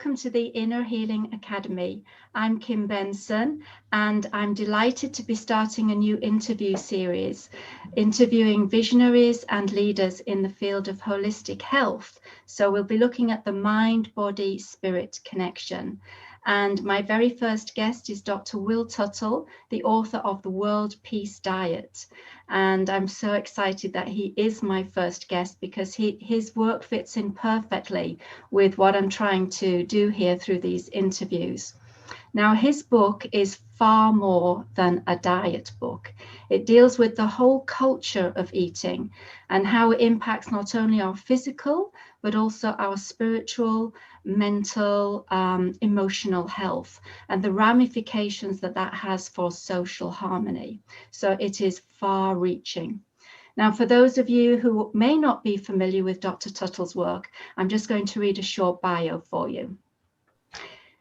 welcome to the Inner Healing Academy. I'm Kim Benson, and I'm delighted to be starting a new interview series, interviewing visionaries and leaders in the field of holistic health. So we'll be looking at the mind, body, spirit connection. And my very first guest is Dr. Will Tuttle, the author of The World Peace Diet. And I'm so excited that he is my first guest because his work fits in perfectly with what I'm trying to do here through these interviews. Now, his book is far more than a diet book. It deals with the whole culture of eating and how it impacts not only our physical, but also our spiritual, mental, emotional health, and the ramifications that that has for social harmony. So it is far-reaching. Now, for those of you who may not be familiar with Dr. Tuttle's work, I'm just going to read a short bio for you.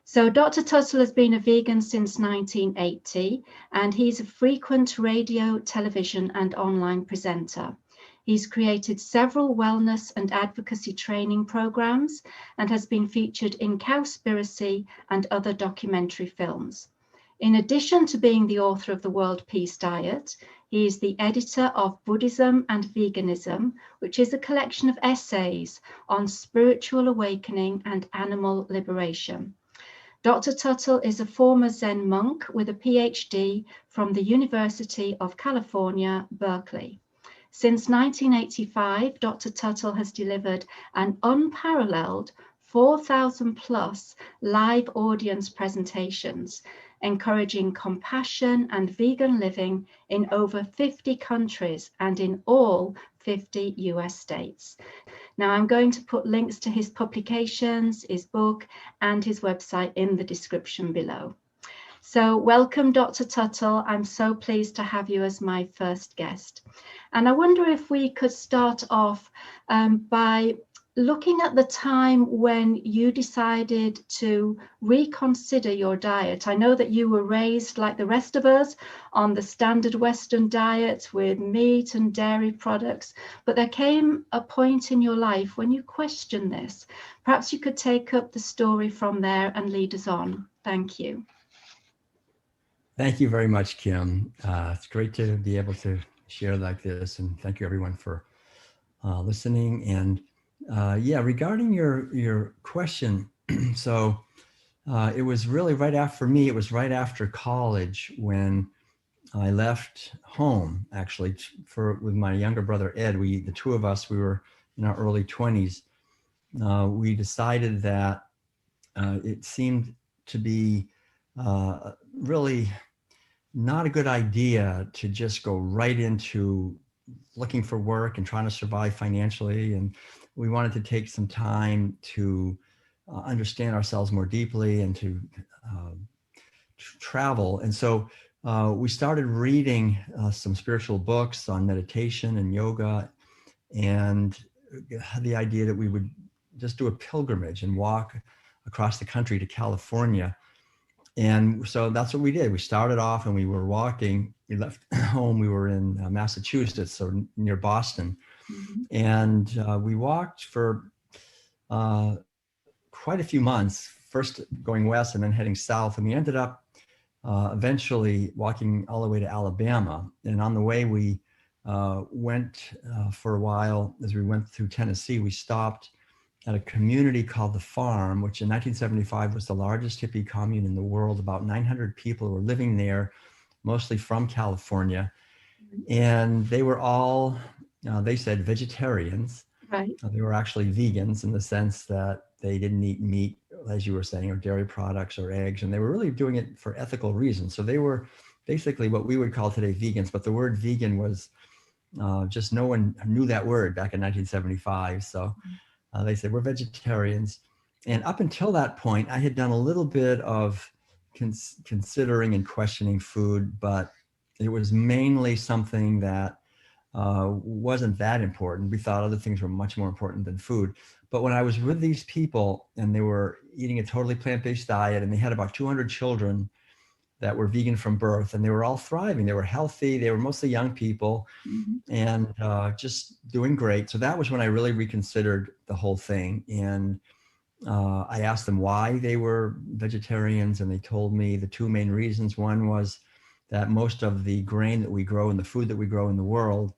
So Dr. Tuttle has been a vegan since 1980, and he's a frequent radio, television, and online presenter. He's created several wellness and advocacy training programs and has been featured in Cowspiracy and other documentary films. In addition to being the author of The World Peace Diet, he is the editor of Buddhism and Veganism, which is a collection of essays on spiritual awakening and animal liberation. Dr. Tuttle is a former Zen monk with a PhD from the University of California, Berkeley. Since 1985, Dr. Tuttle has delivered an unparalleled 4,000 plus live audience presentations, encouraging compassion and vegan living in over 50 countries and in all 50 US states. Now, I'm going to put links to his publications, his book, and his website in the description below. So welcome, Dr. Tuttle. I'm so pleased to have you as my first guest. And I wonder if we could start off by looking at the time when you decided to reconsider your diet. I know that you were raised like the rest of us on the standard Western diet with meat and dairy products, but there came a point in your life when you questioned this. Perhaps you could take up the story from there and lead us on. Thank you. Thank you very much, Kim. It's great to be able to share like this, and thank you everyone for listening. And yeah, regarding your question, so it was really right after, for me, it was right after college when I left home, actually, with my younger brother, Ed. The two of us, we were in our early 20s. We decided that it seemed to be really not a good idea to just go right into looking for work and trying to survive financially. And we wanted to take some time to understand ourselves more deeply and to travel. And so we started reading some spiritual books on meditation and yoga, and had the idea that we would just do a pilgrimage and walk across the country to California. And so that's what we did. We started off and we were walking. We left home. We were in Massachusetts, so near Boston. Mm-hmm. And we walked for quite a few months, first going west and then heading south. And we ended up eventually walking all the way to Alabama. And on the way, we went for a while. As we went through Tennessee, we stopped at a community called The Farm, which in 1975 was the largest hippie commune in the world. About 900 people were living there, mostly from California. And they were all, they said, vegetarians. Right. They were actually vegans in the sense that they didn't eat meat, as you were saying, or dairy products or eggs. And they were really doing it for ethical reasons. So they were basically what we would call today vegans. But the word vegan was just, no one knew that word back in 1975. So they said, we're vegetarians. And up until that point, I had done a little bit of considering and questioning food, but it was mainly something that wasn't that important. We thought other things were much more important than food. But when I was with these people and they were eating a totally plant-based diet, and they had about 200 children that were vegan from birth, and they were all thriving. They were healthy. They were mostly young people, and just doing great. So that was when I really reconsidered the whole thing. And I asked them why they were vegetarians, and they told me the two main reasons. One was that most of the grain that we grow and the food that we grow in the world,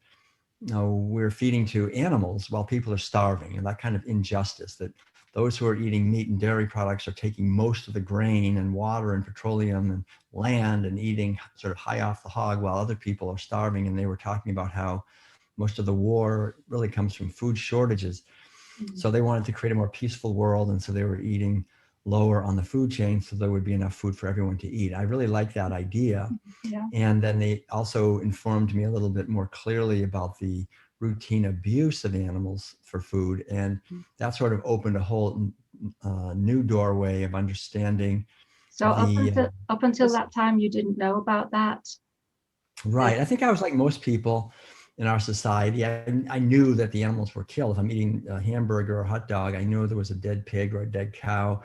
we're feeding to animals while people are starving, and that kind of injustice, that those who are eating meat and dairy products are taking most of the grain and water and petroleum and land and eating sort of high off the hog while other people are starving. And they were talking about how most of the war really comes from food shortages. So they wanted to create a more peaceful world, and so they were eating lower on the food chain so there would be enough food for everyone to eat. I really like that idea. Yeah. And then they also informed me a little bit more clearly about the routine abuse of animals for food. And that sort of opened a whole new doorway of understanding So the up until that time, you didn't know about that? right. I think I was like most people in our society. I knew that the animals were killed. If I'm eating a hamburger or a hot dog, I knew there was a dead pig or a dead cow.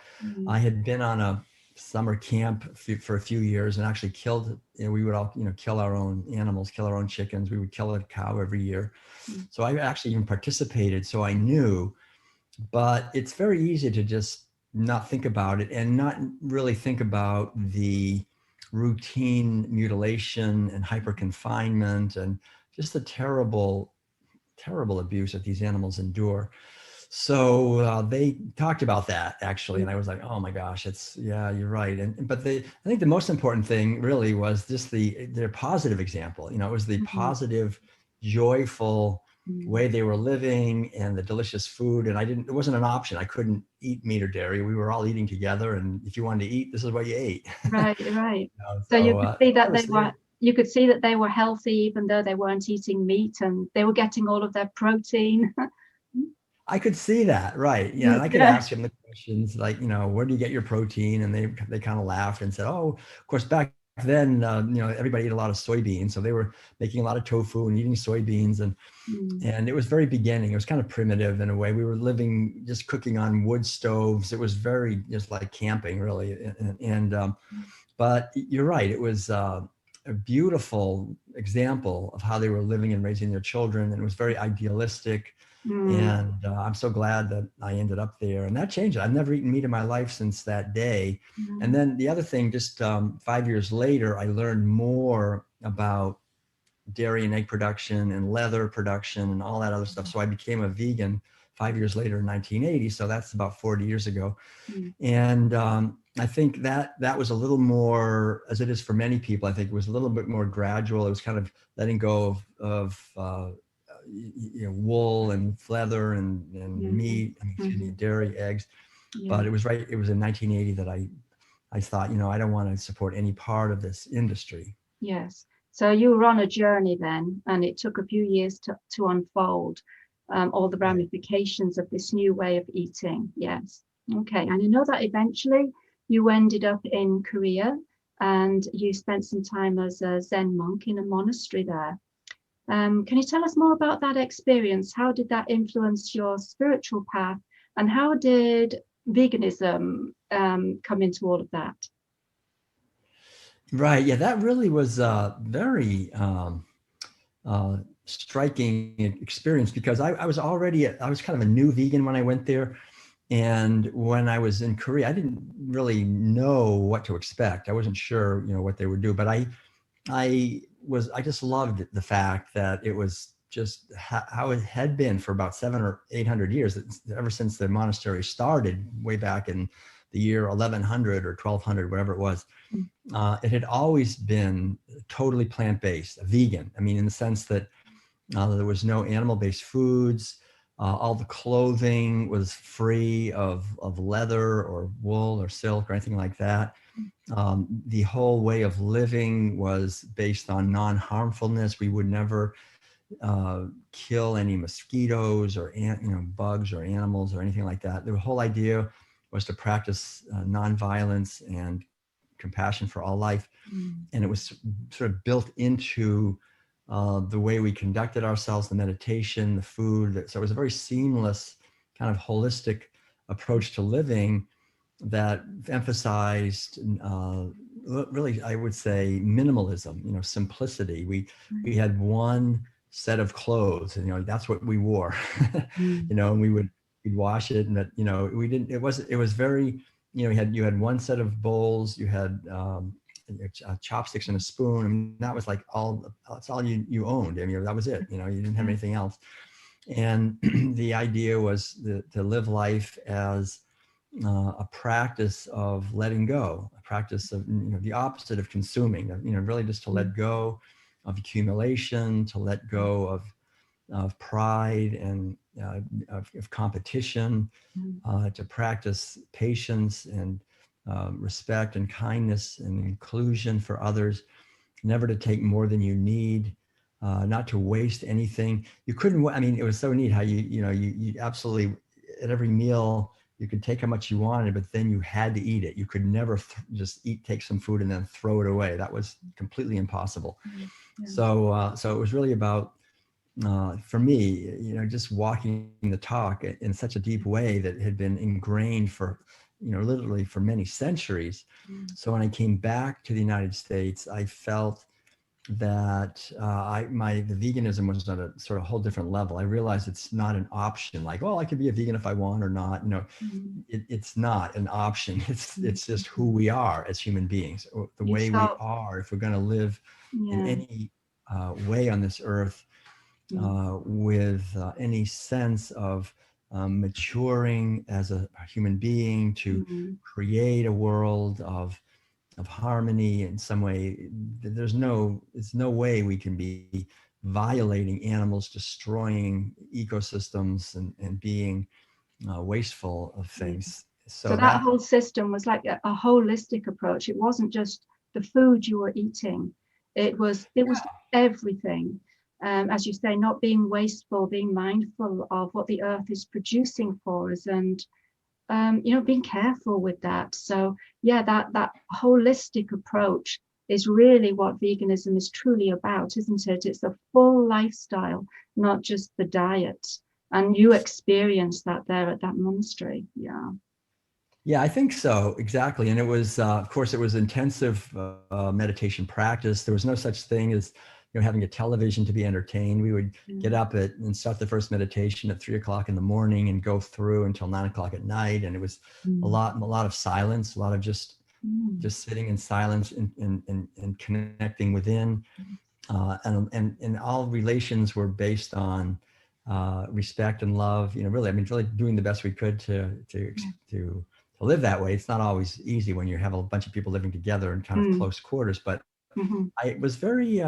I had been on a summer camp for a few years and actually killed, we would all, kill our own animals, kill our own chickens. We would kill a cow every year. So I actually even participated. So I knew, but it's very easy to just not think about it and not really think about the routine mutilation and hyper confinement and just the terrible, terrible abuse that these animals endure. So they talked about that actually, and I was like, oh my gosh, yeah, you're right. But I think the most important thing really was just their positive example. It was the positive, joyful way they were living and the delicious food. And it wasn't an option. I couldn't eat meat or dairy. We were all eating together, and if you wanted to eat, this is what you ate. Right, right. So you So could see that was there. you could see that they were healthy even though they weren't eating meat, and they were getting all of their protein. I could see that, right? Yeah, and I could Yeah. ask him the questions like, where do you get your protein? And they kind of laughed and said, oh, of course, back then, everybody ate a lot of soybeans, so they were making a lot of tofu and eating soybeans, and it was very beginning. It was kind of primitive in a way. We were living just cooking on wood stoves. It was very just like camping, really. But you're right. It was a beautiful example of how they were living and raising their children, and it was very idealistic. And I'm so glad that I ended up there, and that changed it. I've never eaten meat in my life since that day. And then the other thing, just 5 years later, I learned more about dairy and egg production and leather production and all that other stuff. So I became a vegan 5 years later in 1980. So that's about 40 years ago. And I think that was a little more, as it is for many people, I think it was a little bit more gradual. It was kind of letting go of wool and leather and meat, dairy, eggs. But it was it was in 1980 that I thought, I don't want to support any part of this industry. Yes. So you were on a journey then, and it took a few years to unfold all the ramifications of this new way of eating. Yes. Okay. And I know that eventually you ended up in Korea, and you spent some time as a Zen monk in a monastery there. Can you tell us more about that experience? How did that influence your spiritual path, and how did veganism come into all of that? Right. Yeah, that really was a very striking experience, because I was kind of a new vegan when I went there. And when I was in Korea, I didn't really know what to expect. I wasn't sure, what they would do, but I just loved the fact that it was just how it had been for about 700 or 800 years, ever since the monastery started way back in the year 1100 or 1200, whatever it was. It had always been totally plant-based, vegan. I mean, in the sense that there was no animal-based foods. All the clothing was free of leather or wool or silk or anything like that. The whole way of living was based on non-harmfulness. We would never kill any mosquitoes or bugs or animals or anything like that. The whole idea was to practice non-violence and compassion for all life. And it was sort of built into the way we conducted ourselves, the meditation, the food. So it was a very seamless kind of holistic approach to living that emphasized really, I would say, minimalism, simplicity. We had one set of clothes, and that's what we wore. And we would we'd wash it, and that, you know, we didn't. It was very, you know, you had one set of bowls, you had chopsticks and a spoon, and that was like that's all you owned. I mean, that was it. You know, you didn't have anything else. And the idea was to live life as a practice of letting go, a practice of, you know, the opposite of consuming, you know, really just to let go of accumulation, to let go of pride and of competition, to practice patience and respect and kindness and inclusion for others, never to take more than you need, not to waste anything. You couldn't, I mean, it was so neat how you absolutely, at every meal, you could take how much you wanted, but then you had to eat it. You could never just take some food and then throw it away. That was completely impossible. Yeah. So it was really about, for me, you know, just walking the talk in such a deep way that had been ingrained for, you know, literally for many centuries. So when I came back to the United States, I felt that the veganism was on a sort of whole different level. I realized it's not an option, like, well, I could be a vegan if I want or not. You know, it's not an option. It's just who we are as human beings, or the way we are. If we're going to live in any way on this earth, with any sense of maturing as a human being, to create a world of harmony in some way, there's no way we can be violating animals, destroying ecosystems, and being wasteful of things. So that whole system was like a holistic approach. It wasn't just the food you were eating. It was everything. As you say, not being wasteful, being mindful of what the earth is producing for us, and you know, being careful with that. So yeah, that holistic approach is really what veganism is truly about, isn't it? It's a full lifestyle, not just the diet. And you experienced that there at that monastery. Yeah, I think so, exactly. And it was, of course, it was intensive meditation practice. There was no such thing as, you know, having a television to be entertained. We would get up and start the first meditation at 3 o'clock in the morning and go through until 9 o'clock at night. And it was a lot of silence, a lot of just sitting in silence and connecting within. And all relations were based on respect and love. You know, really, I mean, really doing the best we could to live that way. It's not always easy when you have a bunch of people living together in kind of close quarters, but I was very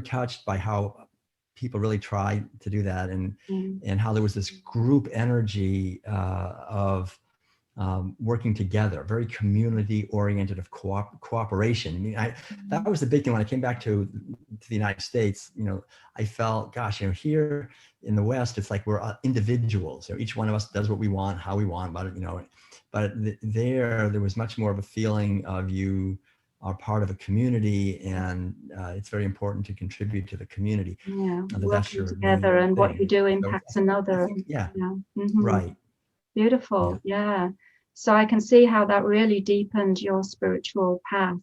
touched by how people really tried to do that, and how there was this group energy of working together, very community oriented, of cooperation. I mean, that was the big thing when I came back to the United States. You know, I felt, gosh, you know, here in the West, it's like we're individuals. So each one of us does what we want, how we want, but, you know, but there was much more of a feeling of you are part of a community, and it's very important to contribute to the community. Yeah, working together, and what you do impacts another. Right. Beautiful. Yeah. So I can see how that really deepened your spiritual path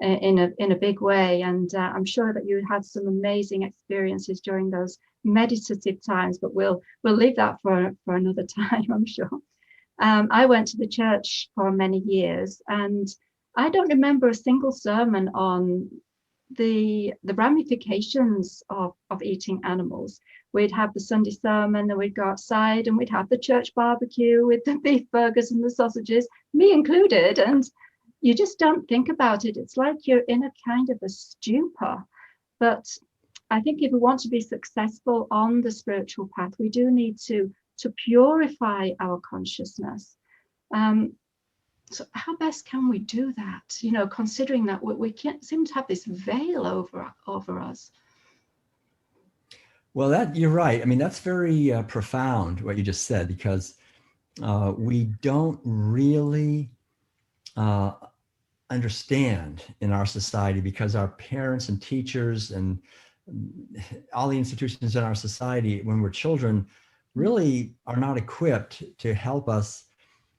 in a big way, and I'm sure that you had some amazing experiences during those meditative times, but we'll leave that for another time, I'm sure. I went to the church for many years, and I don't remember a single sermon on the ramifications of eating animals. We'd have the Sunday sermon, and we'd go outside and we'd have the church barbecue with the beef burgers and the sausages, me included, and you just don't think about it. It's like you're in a kind of a stupor. But I think if we want to be successful on the spiritual path, we do need to purify our consciousness. So how best can we do that? You know, considering that we can't seem to have this veil over us. Well, that you're right. I mean, that's very profound what you just said, because we don't really understand in our society, because our parents and teachers and all the institutions in our society when we're children really are not equipped to help us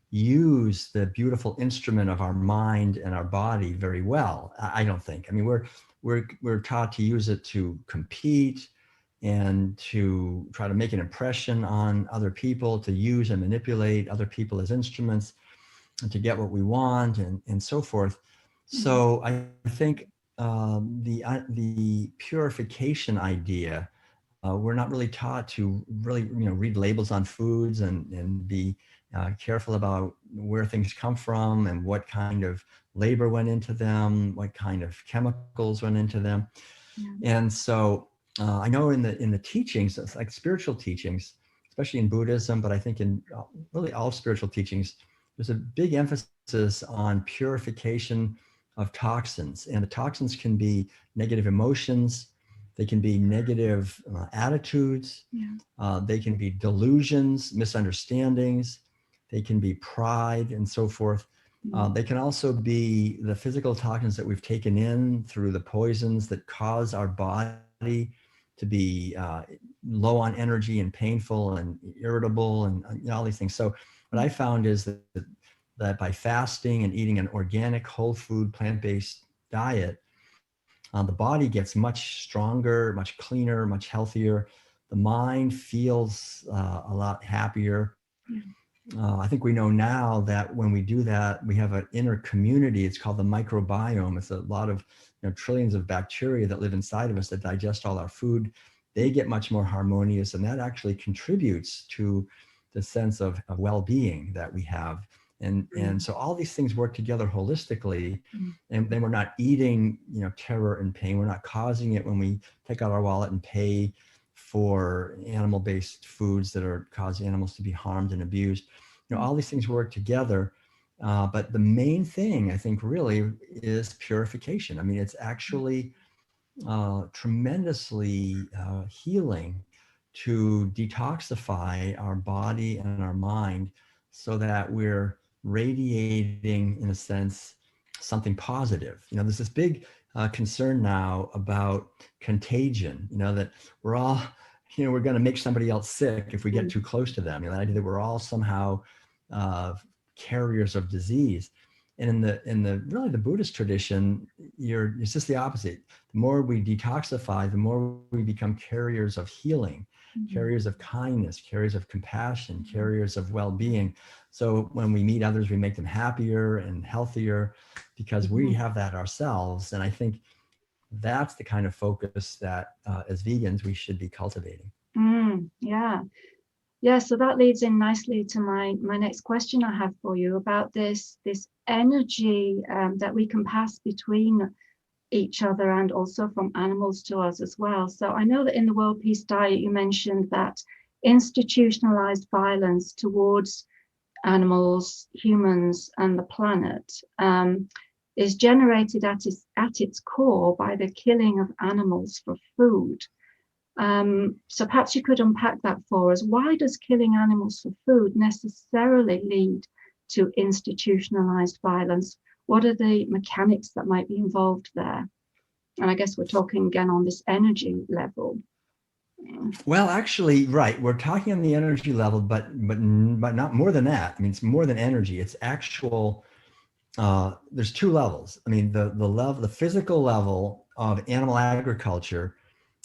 use the beautiful instrument of our mind and our body very well. I don't think. I mean, we're taught to use it to compete, and to try to make an impression on other people, to use and manipulate other people as instruments and to get what we want, and so forth. So I think the purification idea, we're not really taught to really, read labels on foods and be careful about where things come from and what kind of labor went into them, what kind of chemicals went into them. Yeah. And so I know in the teachings, like spiritual teachings, especially in Buddhism, but I think in really all spiritual teachings, there's a big emphasis on purification of toxins. And the toxins can be negative emotions, they can be negative attitudes, they can be delusions, misunderstandings, they can be pride, and so forth. They can also be the physical toxins that we've taken in through the poisons that cause our body to be low on energy and painful and irritable and all these things. So what I found is that by fasting and eating an organic, whole food, plant-based diet, the body gets much stronger, much cleaner, much healthier. The mind feels a lot happier. I think we know now that when we do that, we have an inner community. It's called the microbiome. It's a lot of trillions of bacteria that live inside of us that digest all our food. They get much more harmonious, and that actually contributes to the sense of well-being that we have. And so all these things work together holistically, and then we're not eating terror and pain. We're not causing it when we take out our wallet and pay for animal-based foods that are causing animals to be harmed and abused. All these things work together, but the main thing I think really is purification. I mean, it's actually tremendously healing to detoxify our body and our mind so that we're radiating, in a sense, something positive. There's this big concern now about contagion, that we're all, we're going to make somebody else sick if we get too close to them. The idea that we're all somehow carriers of disease. And in the really the Buddhist tradition, it's just the opposite. The more we detoxify, the more we become carriers of healing, carriers of kindness, carriers of compassion, carriers of well-being. So when we meet others, we make them happier and healthier because we have that ourselves. And I think that's the kind of focus that as vegans, we should be cultivating. Yeah, so that leads in nicely to my next question I have for you about this energy that we can pass between each other and also from animals to us as well. So I know that in the World Peace Diet, you mentioned that institutionalized violence towards animals, humans, and the planet is generated at its core by the killing of animals for food. So perhaps you could unpack that for us. Why does killing animals for food necessarily lead to institutionalized violence? What are the mechanics that might be involved there? And I guess we're talking again on this energy level. Well, actually, right. We're talking on the energy level, but not more than that. I mean, it's more than energy. It's actual. There's two levels. I mean, the physical level of animal agriculture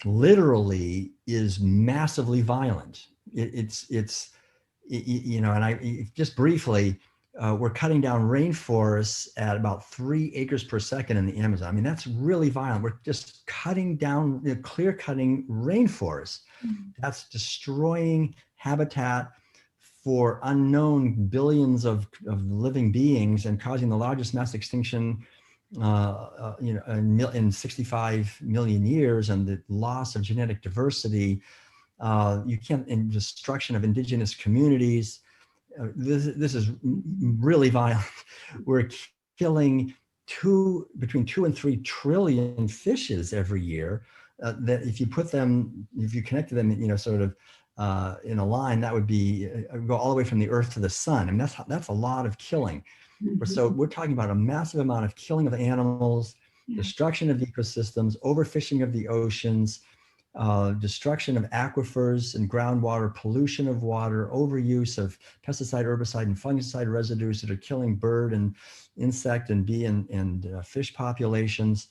literally is massively violent. It's and I just briefly, we're cutting down rainforests at about 3 acres per second in the Amazon. I mean, that's really violent. We're just cutting down, clear cutting rainforests. That's destroying habitat for unknown billions of living beings and causing the largest mass extinction in 65 million years, and the loss of genetic diversity, and destruction of indigenous communities. This is really violent. We're killing between 2 and 3 trillion fishes every year. That if you connected them, sort of in a line, that would be go all the way from the Earth to the sun. I mean, that's a lot of killing. So we're talking about a massive amount of killing of animals, destruction of ecosystems, overfishing of the oceans, destruction of aquifers and groundwater, pollution of water, overuse of pesticide, herbicide, and fungicide residues that are killing bird and insect and bee and fish populations,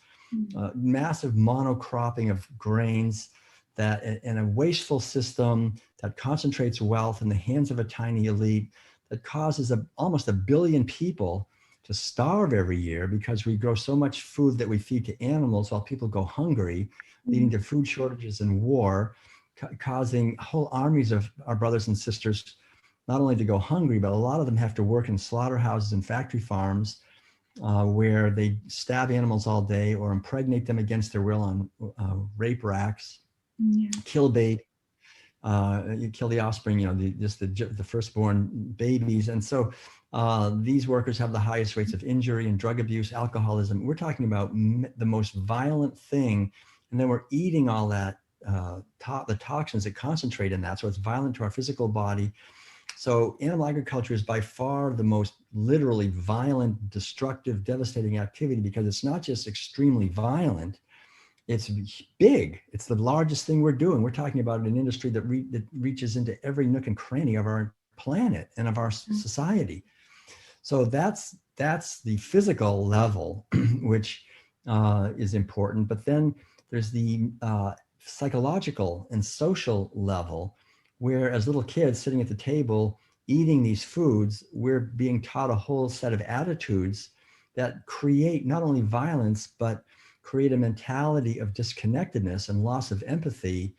massive monocropping of grains, that in a wasteful system that concentrates wealth in the hands of a tiny elite, that causes almost 1 billion people to starve every year because we grow so much food that we feed to animals while people go hungry, leading to food shortages and war, causing whole armies of our brothers and sisters not only to go hungry, but a lot of them have to work in slaughterhouses and factory farms where they stab animals all day or impregnate them against their will on rape racks, kill baby, you kill the offspring, the firstborn babies. And so these workers have the highest rates of injury and drug abuse, alcoholism. We're talking about the most violent thing. And then we're eating all that, the toxins that concentrate in that. So it's violent to our physical body. So animal agriculture is by far the most literally violent, destructive, devastating activity, because it's not just extremely violent, it's big. It's the largest thing we're doing. We're talking about an industry that reaches into every nook and cranny of our planet and of our society. So that's the physical level, which is important. But then there's the psychological and social level, where as little kids sitting at the table eating these foods, we're being taught a whole set of attitudes that create not only violence, but create a mentality of disconnectedness and loss of empathy,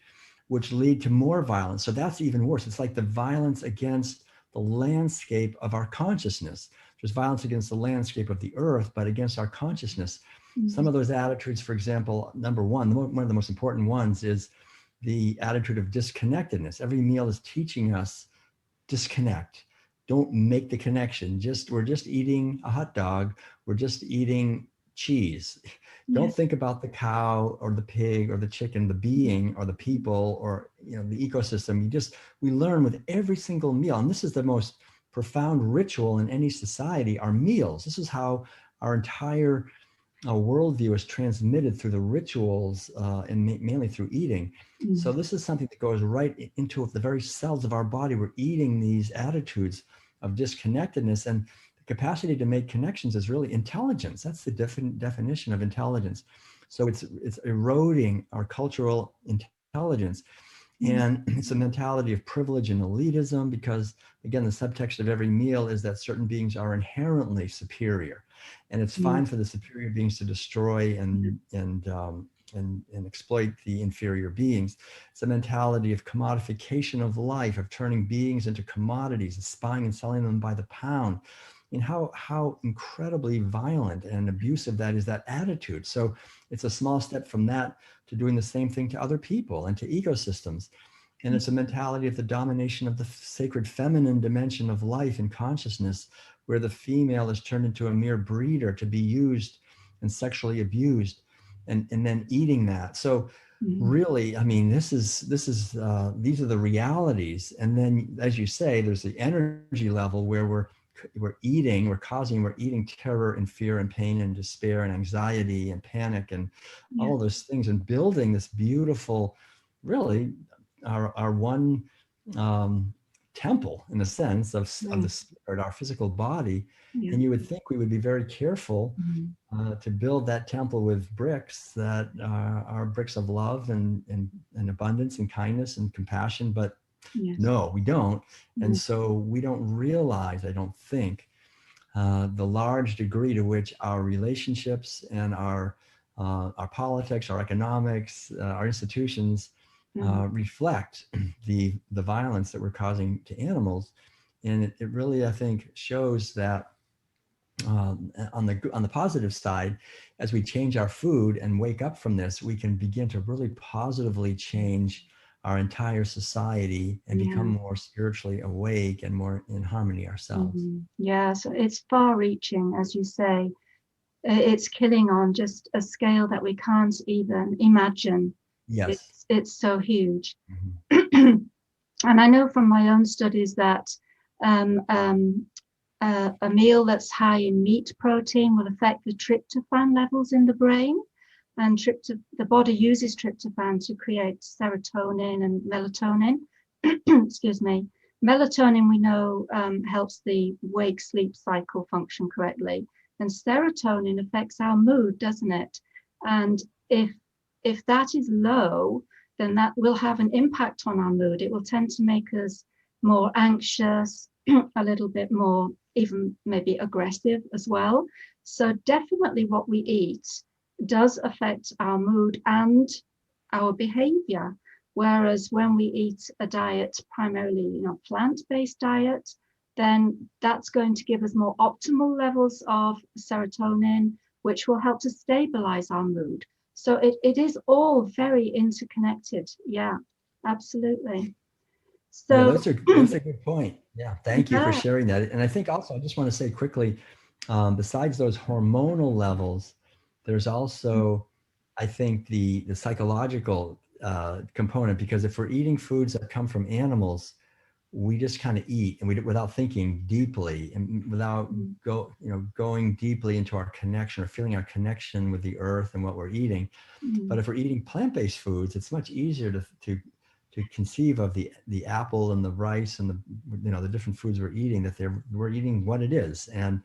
which lead to more violence. So that's even worse. It's like the violence against the landscape of our consciousness. There's violence against the landscape of the earth, but against our consciousness. Some of those attitudes, for example, number one of the most important ones is the attitude of disconnectedness. Every meal is teaching us disconnect. Don't make the connection. We're just eating a hot dog. We're just eating cheese. Don't think about the cow or the pig or the chicken, the being or the people or the ecosystem. We learn with every single meal. And this is the most profound ritual in any society, our meals. This is how our entire worldview is transmitted, through the rituals and mainly through eating. So this is something that goes right into the very cells of our body. We're eating these attitudes of disconnectedness, and the capacity to make connections is really intelligence. That's the definition of intelligence. So it's eroding our cultural intelligence. And it's a mentality of privilege and elitism, because again, the subtext of every meal is that certain beings are inherently superior, and it's fine for the superior beings to destroy and exploit the inferior beings. It's a mentality of commodification of life, of turning beings into commodities, and buying and selling them by the pound. And how incredibly violent and abusive that is, that attitude. So it's a small step from that to doing the same thing to other people and to ecosystems. And it's a mentality of the domination of the sacred feminine dimension of life and consciousness, where the female is turned into a mere breeder to be used and sexually abused, and then eating that. So really, I mean, these are the realities. And then, as you say, there's the energy level where we're eating terror and fear and pain and despair and anxiety and panic and all those things, and building this beautiful, really our one temple, in the sense of the spirit, our physical body. And you would think we would be very careful to build that temple with bricks that are bricks of love and abundance and kindness and compassion, but no, we don't. And so we don't realize, I don't think, the large degree to which our relationships and our politics, our economics, our institutions reflect the violence that we're causing to animals. And it really, I think, shows that on the positive side, as we change our food and wake up from this, we can begin to really positively change our entire society and become more spiritually awake and more in harmony ourselves. Yeah, so it's far-reaching, as you say. It's killing on just a scale that we can't even imagine. Yes. It's so huge. And I know from my own studies that a meal that's high in meat protein will affect the tryptophan levels in the brain. And the body uses tryptophan to create serotonin and melatonin. Excuse me. Melatonin, we know, helps the wake-sleep cycle function correctly. And serotonin affects our mood, doesn't it? And if that is low, then that will have an impact on our mood. It will tend to make us more anxious, a little bit more, even maybe aggressive as well. So definitely what we eat does affect our mood and our behavior. Whereas when we eat a diet, primarily, plant-based diet, then that's going to give us more optimal levels of serotonin, which will help to stabilize our mood. So it is all very interconnected. Yeah, absolutely. So yeah, that's a good point. Yeah, thank you for yeah, sharing that. And I think also I just want to say quickly, besides those hormonal levels, there's also, I think, the psychological component, because if we're eating foods that come from animals, we just kind of eat, and without thinking deeply, and without going deeply into our connection or feeling our connection with the earth and what we're eating. But if we're eating plant-based foods, it's much easier to conceive of the apple and the rice and the different foods we're eating, that we're eating what it is. And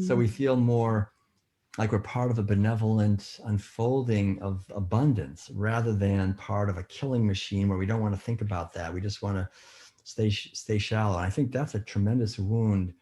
so we feel more like we're part of a benevolent unfolding of abundance, rather than part of a killing machine where we don't want to think about that. We just want to stay shallow. And I think that's a tremendous wound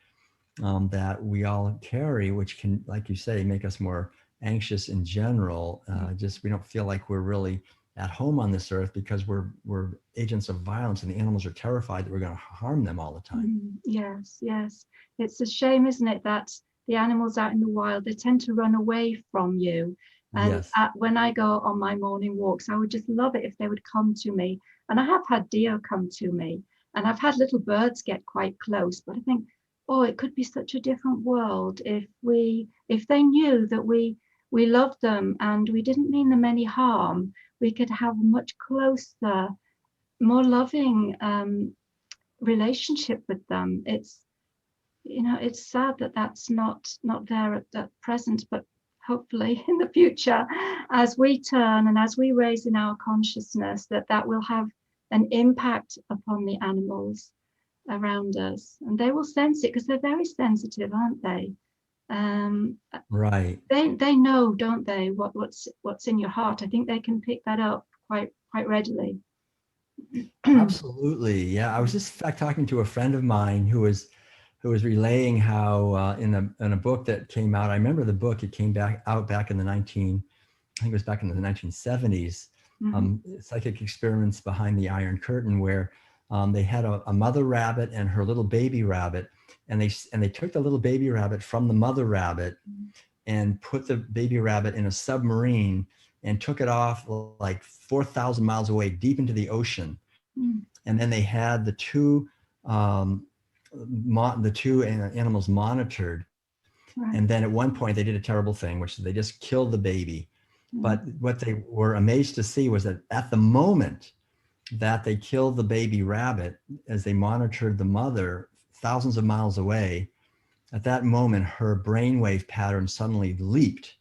that we all carry, which can, like you say, make us more anxious in general. Just we don't feel like we're really at home on this earth, because we're agents of violence, and the animals are terrified that we're going to harm them all the time. Yes, yes. It's a shame, isn't it, that the animals out in the wild, they tend to run away from you. And Yes. when I go on my morning walks, I would just love it if they would come to me. And I have had deer come to me, and I've had little birds get quite close. But I think, oh, it could be such a different world if they knew that we loved them and we didn't mean them any harm. We could have a much closer, more loving relationship with them. It's sad that that's not there at that present, but hopefully in the future, as we turn and as we raise in our consciousness, that will have an impact upon the animals around us, and they will sense it, because they're very sensitive, aren't they? Right. They know, don't they, what's in your heart. I think they can pick that up quite readily. Absolutely. Yeah. I was just in fact talking to a friend of mine who was relaying how in a book that came out. I remember the book. It came out back in I think it was back in the 1970s. Psychic Experiments Behind the Iron Curtain, where they had a mother rabbit and her little baby rabbit, and they took the little baby rabbit from the mother rabbit and put the baby rabbit in a submarine and took it off like 4,000 miles away, deep into the ocean. And then they had the two animals monitored. Right. And then at one point they did a terrible thing, which they just killed the baby. But what they were amazed to see was that at the moment that they killed the baby rabbit, as they monitored the mother thousands of miles away, at that moment, her brainwave pattern suddenly leaped,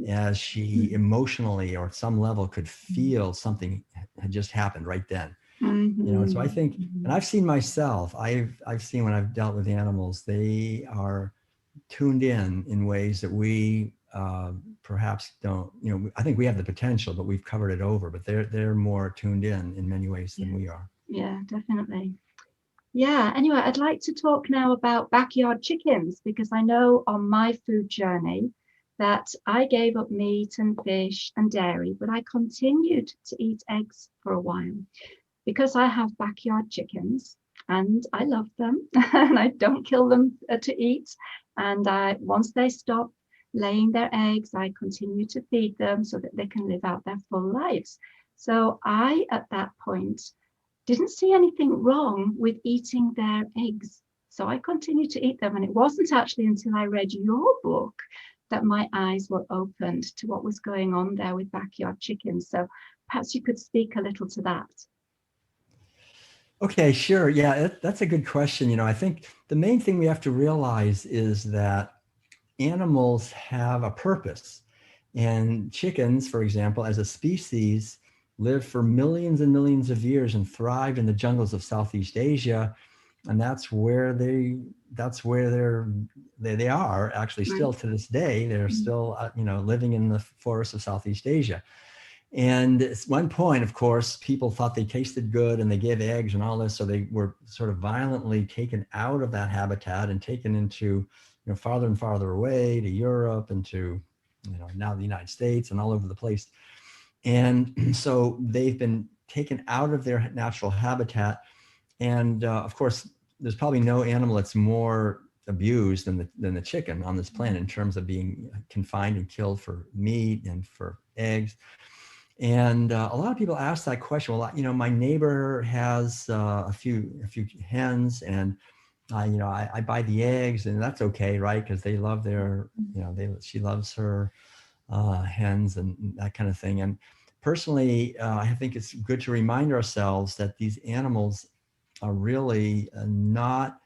as she emotionally or at some level could feel something had just happened right then. So I think, and I've seen myself, I've seen when I've dealt with animals, they are tuned in ways that we perhaps don't. I think we have the potential, but we've covered it over. But they're more tuned in many ways than we are. Yeah, definitely. Yeah, anyway, I'd like to talk now about backyard chickens, because I know on my food journey that I gave up meat and fish and dairy, but I continued to eat eggs for a while, because I have backyard chickens and I love them and I don't kill them to eat. And once they stop laying their eggs, I continue to feed them so that they can live out their full lives. So I, at that point, didn't see anything wrong with eating their eggs. So I continued to eat them. And it wasn't actually until I read your book that my eyes were opened to what was going on there with backyard chickens. So perhaps you could speak a little to that. Okay, sure. Yeah, that's a good question. I think the main thing we have to realize is that animals have a purpose. And chickens, for example, as a species, lived for millions and millions of years and thrived in the jungles of Southeast Asia. And that's where they are actually still to this day. They're still, living in the forests of Southeast Asia. And at one point, of course, people thought they tasted good and they gave eggs and all this. So they were sort of violently taken out of that habitat and taken into, farther and farther away to Europe and to, now the United States and all over the place. And so they've been taken out of their natural habitat. And of course, there's probably no animal that's more abused than the chicken on this planet in terms of being confined and killed for meat and for eggs. And a lot of people ask that question. Well, my neighbor has a few hens, and I buy the eggs, and that's okay, right? Because they love their, she loves her hens and that kind of thing. And personally, I think it's good to remind ourselves that these animals are really not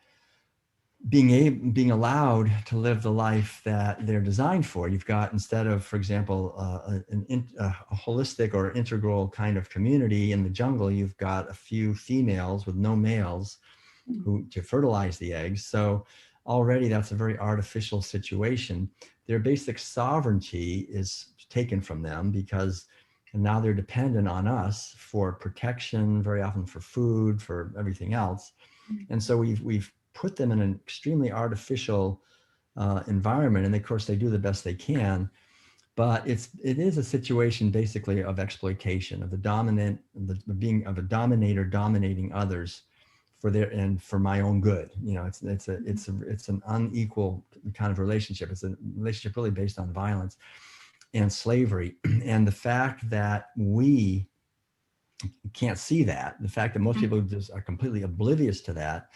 being allowed to live the life that they're designed for. You've got, instead of, for example, a holistic or integral kind of community in the jungle, you've got a few females with no males to fertilize the eggs. So already that's a very artificial situation. Their basic sovereignty is taken from them because now they're dependent on us for protection, very often for food, for everything else. And so we've put them in an extremely artificial environment. And of course they do the best they can, but it is a situation basically of exploitation, of being of a dominator dominating others for my own good. It's an unequal kind of relationship. It's a relationship really based on violence and slavery. And the fact that we can't see that, the fact that most people just are completely oblivious to that,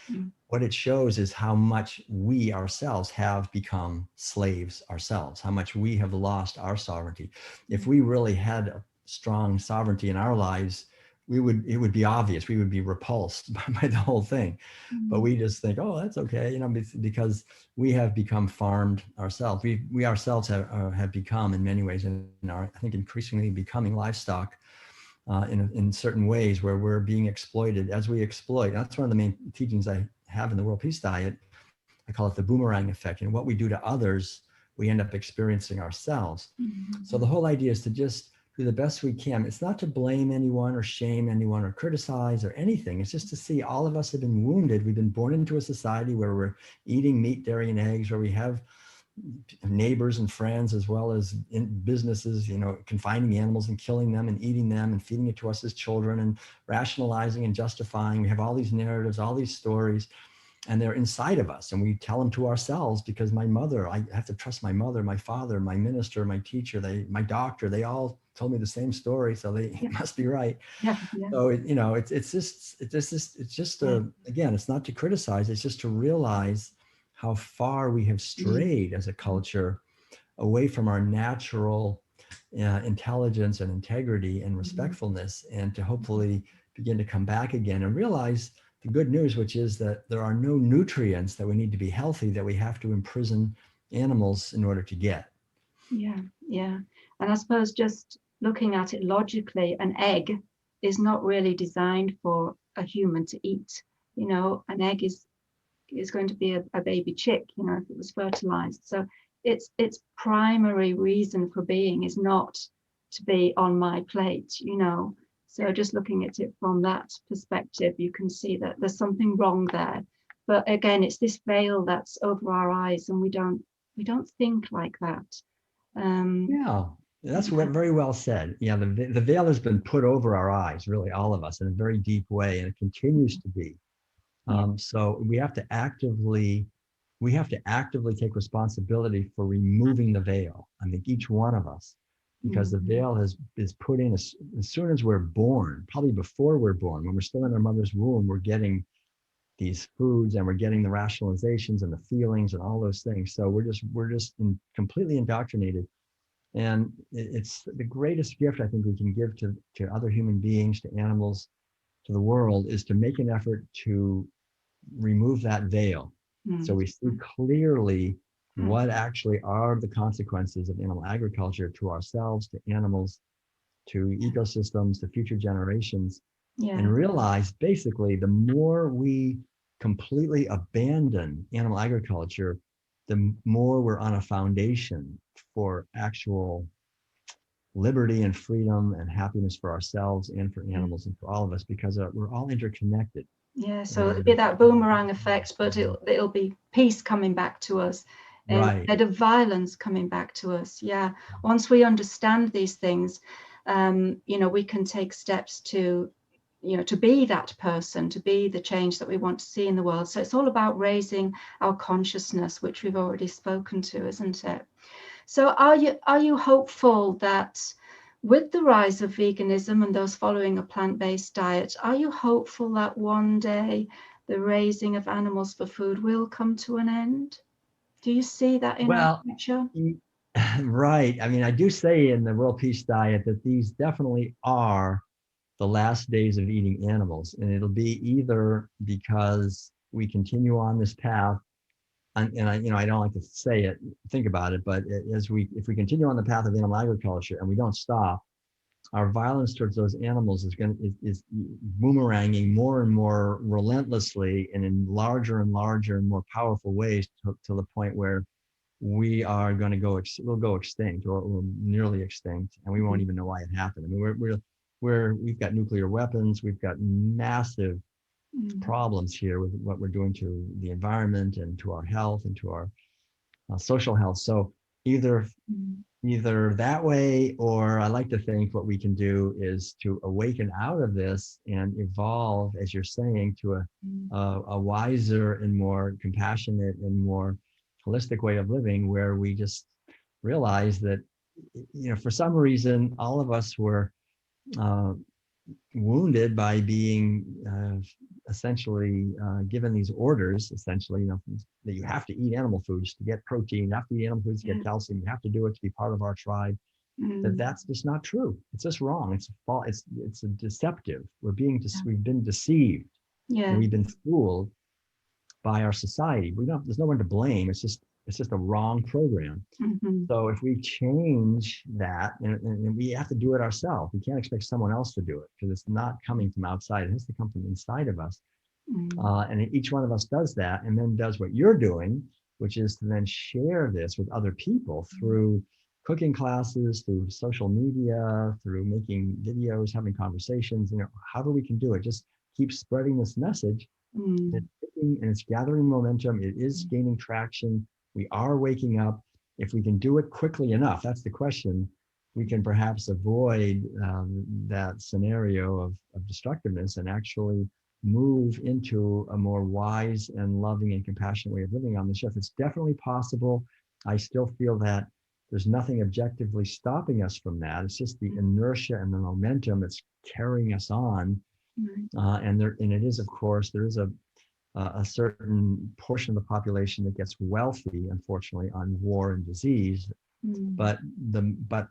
what it shows is how much we ourselves have become slaves ourselves, how much we have lost our sovereignty. If we really had a strong sovereignty in our lives, it would be obvious. We would be repulsed by the whole thing. But we just think, oh, that's okay, because we have become farmed ourselves. We ourselves have become, in many ways, and are, I think, increasingly becoming livestock in certain ways, where we're being exploited as we exploit. That's one of the main teachings I have in the World Peace Diet. I call it the boomerang effect. And what we do to others, we end up experiencing ourselves. So the whole idea is to just do the best we can. It's not to blame anyone or shame anyone or criticize or anything. It's just to see all of us have been wounded. We've been born into a society where we're eating meat, dairy, and eggs, where we have neighbors and friends, as well as in businesses, confining animals and killing them and eating them and feeding it to us as children and rationalizing and justifying. We have all these narratives, all these stories, and they're inside of us, and we tell them to ourselves because I have to trust my mother, my father, my minister, my teacher, my doctor, they all told me the same story, so they must be right. So it's just again, it's not to criticize, it's just to realize how far we have strayed as a culture away from our natural intelligence and integrity and respectfulness, and to hopefully begin to come back again and realize the good news, which is that there are no nutrients that we need to be healthy that we have to imprison animals in order to get. Yeah. And I suppose just looking at it logically, an egg is not really designed for a human to eat. An egg is going to be a baby chick, if it was fertilized. So its primary reason for being is not to be on my plate, So just looking at it from that perspective, you can see that there's something wrong there. But again, it's this veil that's over our eyes, and we don't think like that. That's very well said. Yeah, the veil has been put over our eyes, really, all of us, in a very deep way, and it continues to be. So we have to actively take responsibility for removing the veil. I think each one of us, because the veil is put in as soon as we're born, probably before we're born, when we're still in our mother's womb, we're getting these foods and we're getting the rationalizations and the feelings and all those things. So we're just completely indoctrinated. And it's the greatest gift I think we can give to other human beings, to animals, to the world, is to make an effort to remove that veil. So we see clearly what actually are the consequences of animal agriculture to ourselves, to animals, to ecosystems, to future generations, and realize basically the more we completely abandon animal agriculture, the more we're on a foundation for actual liberty and freedom and happiness for ourselves and for animals and for all of us, because we're all interconnected. Yeah, so it'll be that boomerang effect, but it'll be peace coming back to us instead of violence coming back to us. Yeah, once we understand these things, we can take steps to, to be that person, to be the change that we want to see in the world. So it's all about raising our consciousness, which we've already spoken to, isn't it? So are you hopeful that with the rise of veganism and those following a plant-based diet, are you hopeful that one day the raising of animals for food will come to an end? Do you see that in our future? Right. I mean, I do say in the World Peace Diet that these definitely are the last days of eating animals. And it'll be either because we continue on this path, and I don't like to say it, think about it, but if we continue on the path of animal agriculture and we don't stop, our violence towards those animals is boomeranging more and more relentlessly and in larger and larger and more powerful ways to the point where we are going to we'll go extinct or nearly extinct, and we won't even know why it happened. I mean, we've got nuclear weapons, we've got massive problems here with what we're doing to the environment and to our health and to our social health. So either that way, or I like to think what we can do is to awaken out of this and evolve, as you're saying, to a wiser and more compassionate and more holistic way of living, where we just realize that, for some reason, all of us were wounded by being essentially given these orders, essentially, that you have to eat animal foods to get protein, you have to eat animal foods to get calcium, you have to do it to be part of our tribe. That's just not true. It's just wrong. It's a deceptive. We've been deceived. And we've been fooled by our society. There's no one to blame. It's just a wrong program. So if we change that, and we have to do it ourselves, we can't expect someone else to do it, because it's not coming from outside. It has to come from inside of us. And each one of us does that, and then does what you're doing, which is to then share this with other people through cooking classes, through social media, through making videos, having conversations, however we can do it. Just keep spreading this message. And it's gathering momentum. It is gaining traction. We are waking up. If we can do it quickly enough, that's the question, we can perhaps avoid that scenario of destructiveness and actually move into a more wise and loving and compassionate way of living on this earth. It's definitely possible. I still feel that there's nothing objectively stopping us from that. It's just the inertia and the momentum that's carrying us on. And it is, of course, there is a certain portion of the population that gets wealthy, unfortunately, on war and disease. But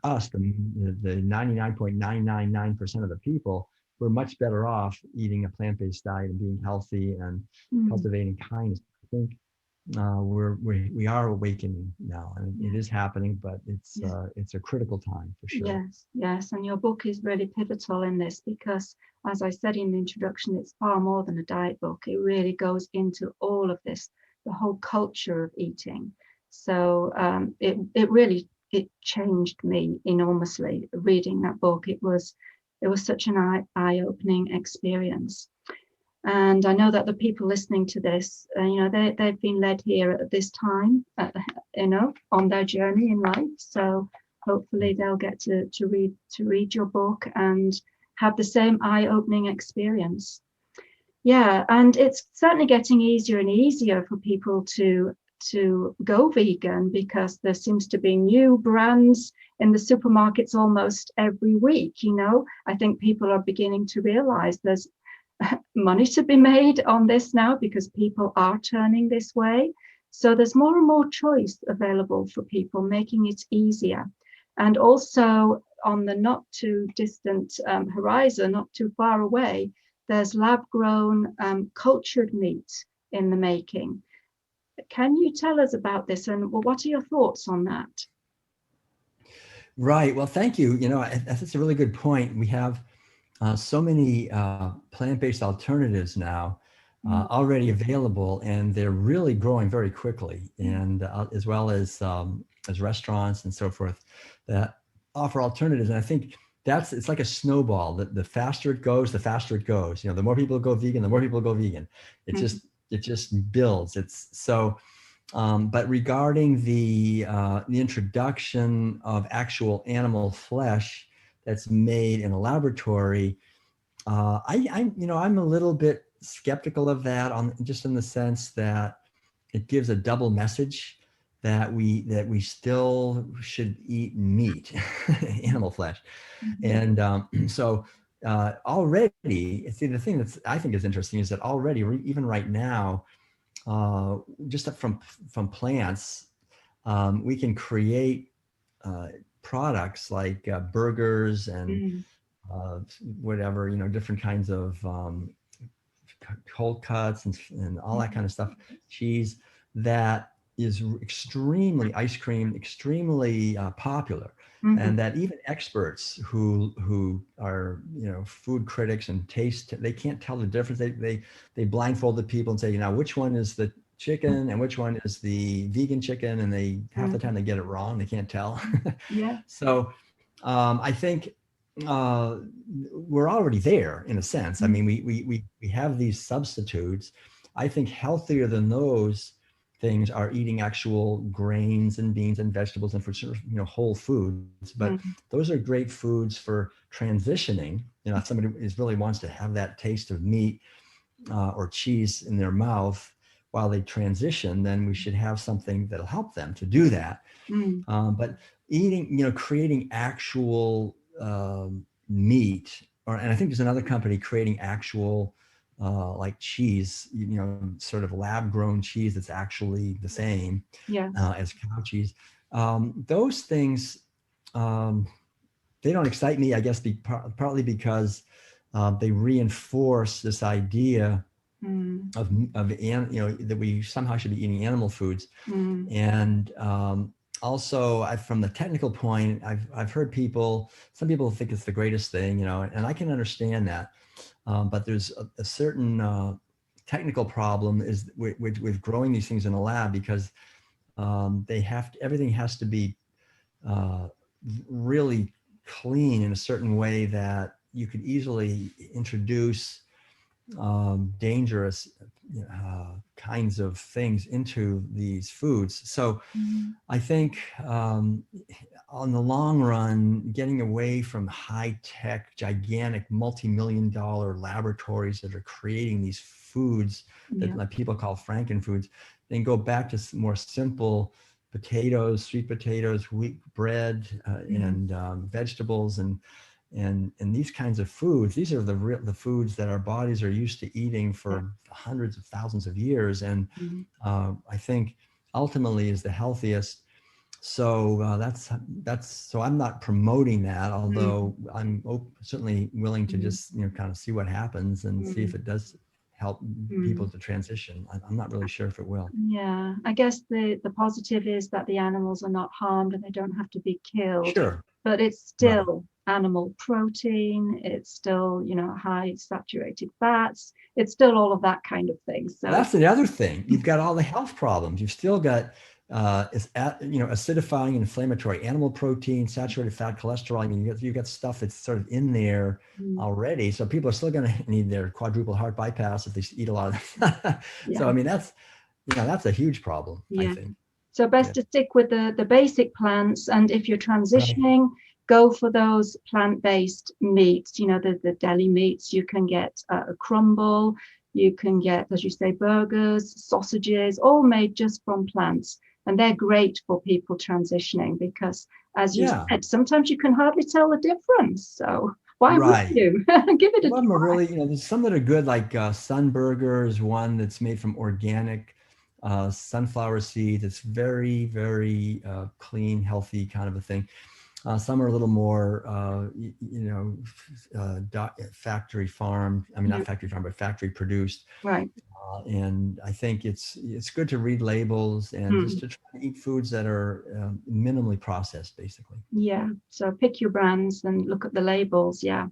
us, the 99.999% of the people, we're much better off eating a plant-based diet and being healthy and cultivating kindness. I think we are awakening now, and it is happening, but it's a critical time for sure. Yes, and your book is really pivotal in this, because, as I said in the introduction, it's far more than a diet book. It really goes into all of this, the whole culture of eating. So it changed me enormously reading that book. It was such an eye-opening experience. And I know that the people listening to this, they've been led here at this time, on their journey in life. So hopefully they'll get to read your book and have the same eye-opening experience. Yeah, and it's certainly getting easier and easier for people to go vegan, because there seems to be new brands in the supermarkets almost every week. I think people are beginning to realize there's money to be made on this now, because people are turning this way. So there's more and more choice available for people, making it easier. And also on the not too distant horizon, not too far away, there's lab-grown cultured meat in the making. Can you tell us about this, and what are your thoughts on that? Right. Well, thank you. That's a really good point. We have so many plant-based alternatives now already available, and they're really growing very quickly. And as well as restaurants and so forth, that offer alternatives. And I think it's like a snowball. The faster it goes, the faster it goes. You know, the more people go vegan, the more people go vegan. It just builds. It's so. But regarding the introduction of actual animal flesh that's made in a laboratory, I'm a little bit skeptical of that, just in the sense that it gives a double message that we still should eat meat, animal flesh. And so already, see, the thing that I think is interesting is that already, even right now, just from plants, we can create products like burgers and whatever, different kinds of cold cuts and all that kind of stuff, cheese, that is extremely, ice cream, extremely popular. And that even experts who are, food critics and taste, they can't tell the difference. They blindfold the people and say, which one is the chicken and which one is the vegan chicken, and they half the time they get it wrong. They can't tell. Yeah. So I think we're already there in a sense. I mean, we have these substitutes. I think healthier than those things are eating actual grains and beans and vegetables and fruits, whole foods. But those are great foods for transitioning. If somebody really wants to have that taste of meat or cheese in their mouth while they transition, then we should have something that'll help them to do that. But eating, creating actual meat, and I think there's another company creating actual like cheese, sort of lab grown cheese that's actually the same as cow cheese. Those things, they don't excite me, I guess, partly because they reinforce this idea of that we somehow should be eating animal foods. And also, from the technical point, I've heard some people think it's the greatest thing, and I can understand that. But there's a certain technical problem is with growing these things in a lab, because everything has to be really clean in a certain way that you could easily introduce dangerous kinds of things into these foods. So I think on the long run, getting away from high-tech, gigantic, multi-million-dollar laboratories that are creating these foods that like people call frankenfoods, then go back to more simple potatoes, sweet potatoes, wheat bread, and vegetables, and these kinds of foods. These are the foods that our bodies are used to eating for hundreds of thousands of years, and I think ultimately is the healthiest. So so I'm not promoting that, although I'm certainly willing to just kind of see what happens and see if it does help people to transition. I'm not really sure if it will. Yeah, I guess the positive is that the animals are not harmed and they don't have to be killed. Sure. But it's still animal protein. It's still, high saturated fats. It's still all of that kind of thing. So that's the other thing. You've got all the health problems. You've still got acidifying, inflammatory animal protein, saturated fat, cholesterol. I mean, you've got stuff that's sort of in there already. So people are still going to need their quadruple heart bypass if they eat a lot of that. So, I mean, that's a huge problem, I think. So best to stick with the basic plants. And if you're transitioning, go for those plant-based meats, the deli meats. You can get a crumble. You can get, as you say, burgers, sausages, all made just from plants. And they're great for people transitioning because, as you said, sometimes you can hardly tell the difference. So why would you? Give it a try. Really, there's some that are good, like Sun Burger is one that's made from organic sunflower seeds. It's very, very clean, healthy kind of a thing. Some are a little more, factory farmed. I mean, not factory farmed, but factory produced. Right. And I think it's good to read labels and just to try to eat foods that are minimally processed, basically. Yeah. So pick your brands and look at the labels. Yeah.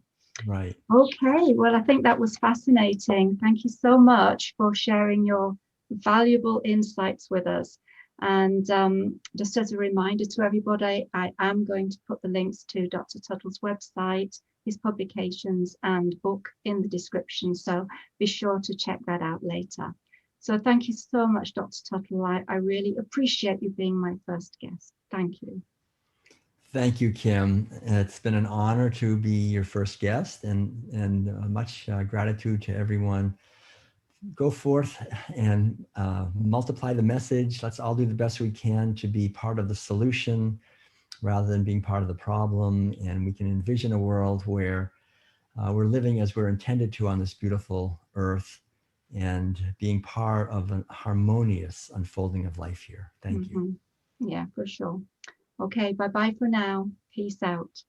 Right. Okay. Well, I think that was fascinating. Thank you so much for sharing your valuable insights with us. And just as a reminder to everybody, I am going to put the links to Dr. Tuttle's website, his publications and book in the description. So be sure to check that out later. So thank you so much, Dr. Tuttle. I really appreciate you being my first guest. Thank you. Thank you, Kim. It's been an honor to be your first guest, and much gratitude to everyone. Go forth and multiply the message. Let's all do the best we can to be part of the solution rather than being part of the problem. And we can envision a world where we're living as we're intended to on this beautiful earth and being part of a harmonious unfolding of life here. Thank you. Yeah, for sure. Okay, bye-bye for now. Peace out.